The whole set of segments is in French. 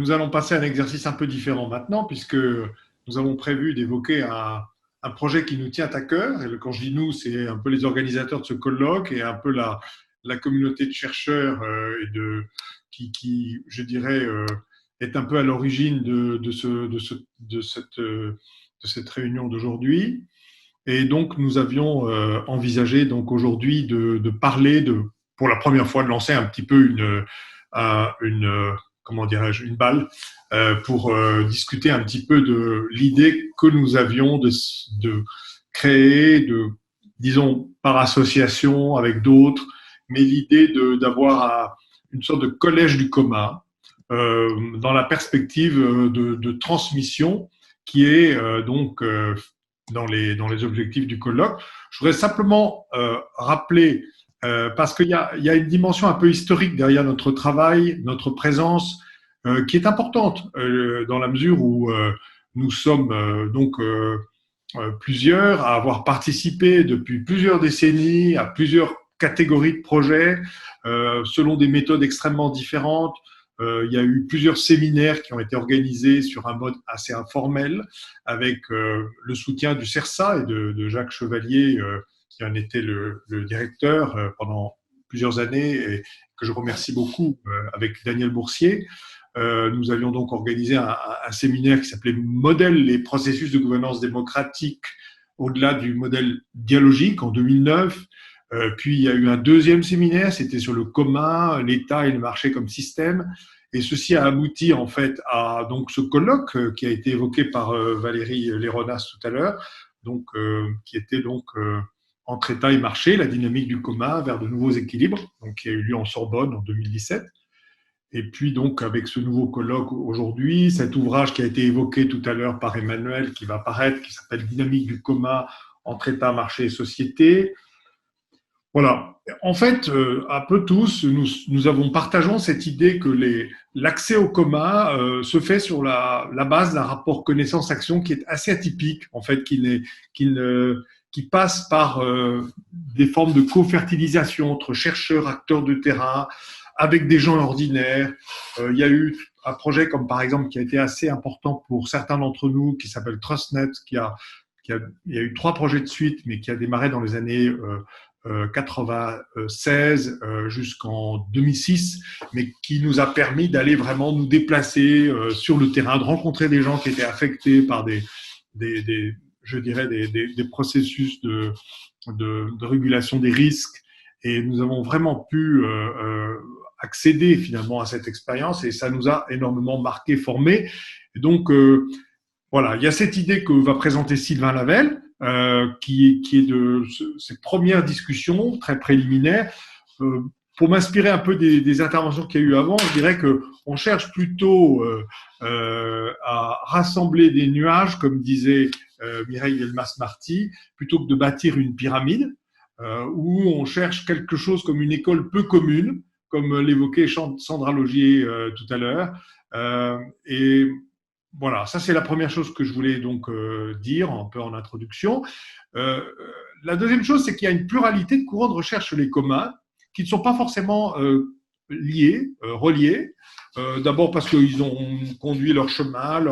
nous allons passer à un exercice un peu différent maintenant, puisque nous avons prévu d'évoquer un projet qui nous tient à cœur. Et quand je dis nous, c'est un peu les organisateurs de ce colloque et un peu la communauté de chercheurs qui, je dirais, est un peu à l'origine de cette réunion d'aujourd'hui. Et donc, nous avions envisagé donc aujourd'hui de parler pour la première fois, de lancer un petit peu comment dirais-je, une balle pour discuter un petit peu de l'idée que nous avions de créer, disons, par association avec d'autres, mais l'idée d'avoir une sorte de collège du commun dans la perspective de transmission qui est dans les objectifs du colloque. Je voudrais simplement rappeler, parce qu'il y a une dimension un peu historique derrière notre travail, notre présence, qui est importante, dans la mesure où nous sommes plusieurs à avoir participé depuis plusieurs décennies à plusieurs catégories de projets, selon des méthodes extrêmement différentes. Il y a eu plusieurs séminaires qui ont été organisés sur un mode assez informel, avec le soutien du CERSA et de Jacques Chevalier, qui en était le directeur pendant plusieurs années, et que je remercie beaucoup, avec Daniel Boursier. Nous avions donc organisé un séminaire qui s'appelait Modèle les processus de gouvernance démocratique au-delà du modèle dialogique en 2009. Puis il y a eu un deuxième séminaire, c'était sur le commun, l'État et le marché comme système. Et ceci a abouti en fait à donc ce colloque qui a été évoqué par Valérie Léronas tout à l'heure, donc qui était donc entre État et marché, la dynamique du commun vers de nouveaux équilibres, donc qui a eu lieu en Sorbonne en 2017. Et puis donc avec ce nouveau colloque aujourd'hui, cet ouvrage qui a été évoqué tout à l'heure par Emmanuel, qui va paraître, qui s'appelle Dynamique du commun entre État, marché et société. Voilà. En fait, un peu tous, partageons cette idée que l'accès au commun se fait sur la base d'un rapport connaissance-action qui est assez atypique, en fait, qui passe par des formes de co-fertilisation entre chercheurs, acteurs de terrain, avec des gens ordinaires. Il y a eu un projet comme par exemple qui a été assez important pour certains d'entre nous, qui s'appelle TrustNet, il y a eu 3 projets de suite, mais qui a démarré dans les années 96 jusqu'en 2006, mais qui nous a permis d'aller vraiment nous déplacer sur le terrain, de rencontrer des gens qui étaient affectés par je dirais, des processus de régulation des risques. Et nous avons vraiment pu accéder finalement à cette expérience et ça nous a énormément marqué, formé. Et donc, voilà, il y a cette idée que va présenter Sylvain Lavelle, qui est de ces premières discussions très préliminaires. Pour m'inspirer un peu des interventions qu'il y a eu avant, je dirais qu'on cherche plutôt à rassembler des nuages, comme disait Mireille Delmas-Marty, plutôt que de bâtir une pyramide, où on cherche quelque chose comme une école peu commune, comme l'évoquait Sandra Logier tout à l'heure. Et voilà, ça c'est la première chose que je voulais donc dire un peu en introduction. La deuxième chose, c'est qu'il y a une pluralité de courants de recherche sur les communs qui ne sont pas forcément reliés. D'abord parce qu'ils ont conduit leur chemin,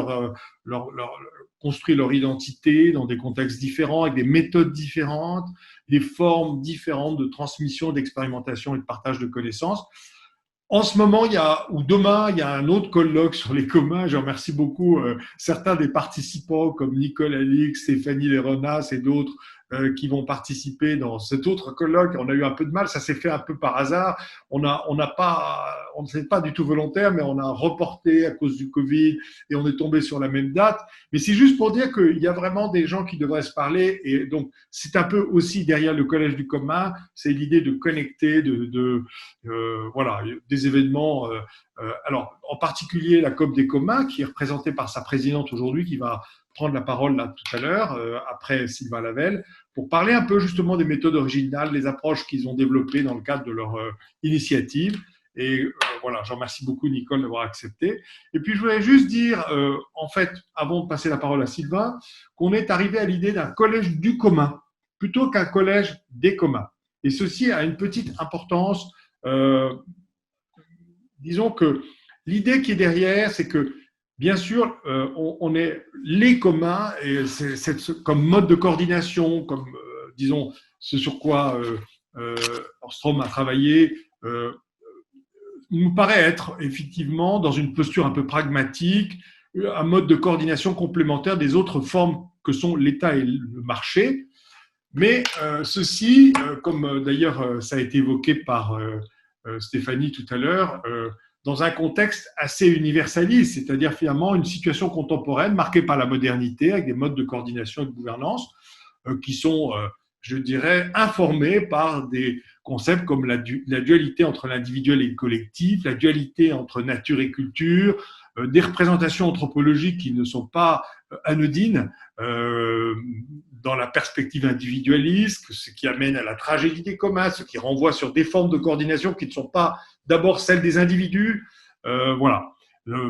construit leur identité dans des contextes différents, avec des méthodes différentes, des formes différentes de transmission, d'expérimentation et de partage de connaissances. En ce moment, ou demain, il y a un autre colloque sur les communs. Je remercie beaucoup certains des participants comme Nicole Alix, Stéphanie Léronas et d'autres qui vont participer dans cet autre colloque. On a eu un peu de mal, ça s'est fait un peu par hasard. On ne s'est pas du tout volontaire, mais on a reporté à cause du Covid et on est tombé sur la même date. Mais c'est juste pour dire qu'il y a vraiment des gens qui devraient se parler. Et donc, c'est un peu aussi derrière le Collège du commun, c'est l'idée de connecter, voilà, des événements. Alors, en particulier la COP des communs, qui est représentée par sa présidente aujourd'hui, qui va prendre la parole là tout à l'heure, après Sylvain Lavelle, pour parler un peu justement des méthodes originales, des approches qu'ils ont développées dans le cadre de leur initiative. Et voilà, je remercie beaucoup Nicole d'avoir accepté. Et puis je voulais juste dire, en fait, avant de passer la parole à Sylvain, qu'on est arrivé à l'idée d'un collège du commun, plutôt qu'un collège des communs. Et ceci a une petite importance. Disons que l'idée qui est derrière, c'est que, bien sûr, on est les communs, et comme mode de coordination, comme, disons, ce sur quoi euh, Ostrom a travaillé, nous paraît être effectivement dans une posture un peu pragmatique, un mode de coordination complémentaire des autres formes que sont l'État et le marché. Mais ceci, comme d'ailleurs ça a été évoqué par Stéphanie tout à l'heure, dans un contexte assez universaliste, c'est-à-dire finalement une situation contemporaine marquée par la modernité, avec des modes de coordination et de gouvernance qui sont, je dirais, informés par des concepts comme la dualité entre l'individuel et le collectif, la dualité entre nature et culture, des représentations anthropologiques qui ne sont pas anodines dans la perspective individualiste, ce qui amène à la tragédie des communs, ce qui renvoie sur des formes de coordination qui ne sont pas d'abord celles des individus, voilà,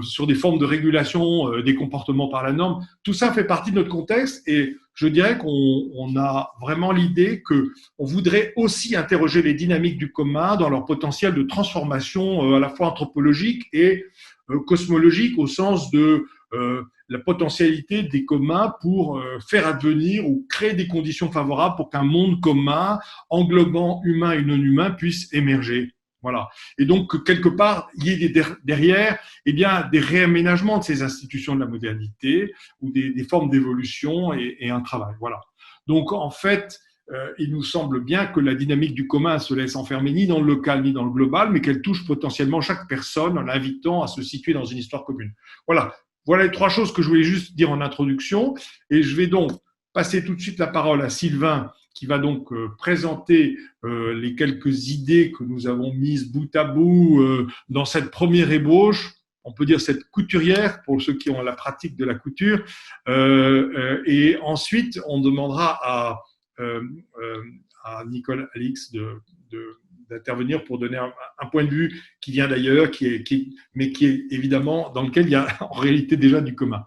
sur des formes de régulation des comportements par la norme. Tout ça fait partie de notre contexte et je dirais qu'on a vraiment l'idée qu'on voudrait aussi interroger les dynamiques du commun dans leur potentiel de transformation à la fois anthropologique et cosmologique au sens de la potentialité des communs pour faire advenir ou créer des conditions favorables pour qu'un monde commun, englobant humain et non humain, puisse émerger. Voilà. Et donc, quelque part, il y ait derrière eh bien, des réaménagements de ces institutions de la modernité ou des formes d'évolution et un travail. Voilà. Donc, en fait, il nous semble bien que la dynamique du commun se laisse enfermer ni dans le local ni dans le global, mais qu'elle touche potentiellement chaque personne en l'invitant à se situer dans une histoire commune. Voilà. Voilà les trois choses que je voulais juste dire en introduction. Et je vais donc passer tout de suite la parole à Sylvain, qui va donc présenter les quelques idées que nous avons mises bout à bout dans cette première ébauche, on peut dire cette couturière, pour ceux qui ont la pratique de la couture. Et ensuite, on demandera à Nicole Alix d'intervenir pour donner un point de vue qui vient d'ailleurs, mais qui est évidemment dans lequel il y a en réalité déjà du commun.